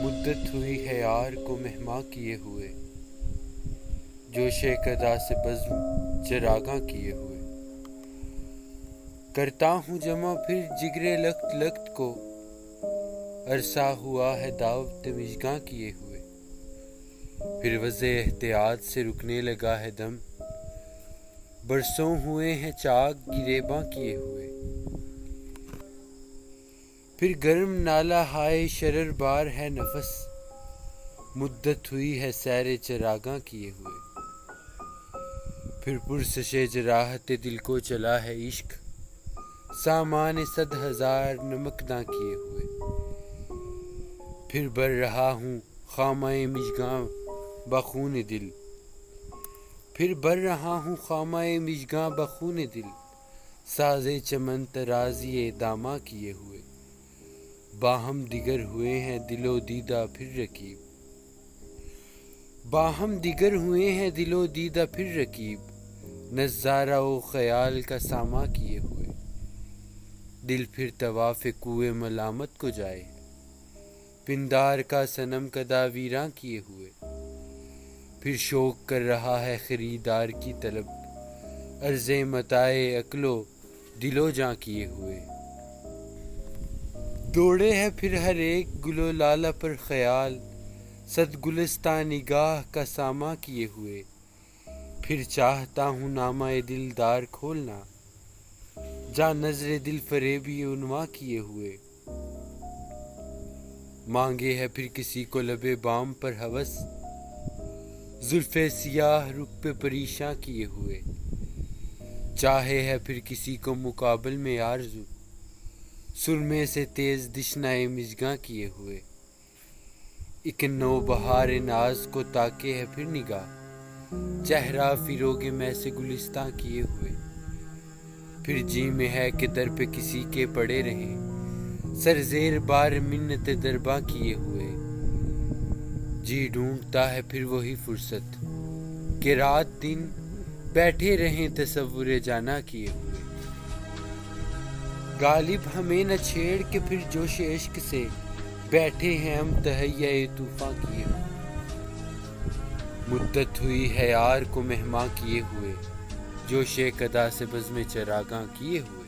مدت ہوئی ہے یار کو مہماں کیے ہوئے، جوش قدا سے بزم چراغاں کیے ہوئے۔ کرتا ہوں جمع پھر جگرے لخت لخت کو، عرصہ ہوا ہے دعوت مژگاں کیے ہوئے۔ پھر وضع احتیاط سے رکنے لگا ہے دم، برسوں ہوئے ہیں چاک گریباں کیے ہوئے۔ پھر گرم نالہ ہائے شرر بار ہے نفس، مدت ہوئی ہے سیر چراغاں کیے ہوئے۔ پھر پرسش جراحت دل کو چلا ہے عشق، سامان 100,000 نمکداں کیے ہوئے۔ پھر بر رہا ہوں خامہ مژگاں بخون دل، پھر بر رہا ہوں خامہ مژگاں بخون دل، ساز چمن ترازی داماں کیے ہوئے۔ باہم دیگر ہوئے ہیں دل و دیدہ پھر رکیب، باہم دیگر ہوئے ہیں دل و دیدہ پھر رکیب، نظارہ و خیال کا ساماں کیے ہوئے۔ دل پھر طواف کوئے ملامت کو جائے، پندار کا صنم کدا ویراں کیے ہوئے۔ پھر شوق کر رہا ہے خریدار کی طلب، عرض متاع عقل و دل و جاں کیے ہوئے۔ دوڑے ہے پھر ہر ایک گل و لالہ پر خیال، صد گلستاں نگاہ کا ساماں کیے ہوئے۔ پھر چاہتا ہوں نامہ دلدار کھولنا، جہاں نظر دل فریبی عنواں کیے ہوئے۔ مانگے ہے پھر کسی کو لب بام پر ہوس، زلف سیاہ رخ پہ پریشاں کیے ہوئے۔ چاہے ہے پھر کسی کو مقابل میں آرزو، سرمے سے تیز دشنائے مژگاں کیے ہوئے۔ ایک نو بہار ناز کو تاکے ہے پھر نگاہ، چہرہ فروغ میں سے گلستاں کیے ہوئے۔ پھر جی میں ہے کہ در پہ کسی کے پڑے رہیں، سر زیر بار منت درباں کیے ہوئے۔ جی ڈھونڈتا ہے پھر وہی فرصت، کہ رات دن بیٹھے رہیں تصور جانا کیے ہوئے۔ غالب ہمیں نہ چھیڑ کے پھر جوش عشق سے، بیٹھے ہیں ہم تہیہ طوفاں کیے ہوئے۔ مدت ہوئی ہے یار کو مہماں کیے ہوئے، جوش قدا سے بزم چراغاں کیے ہوئے۔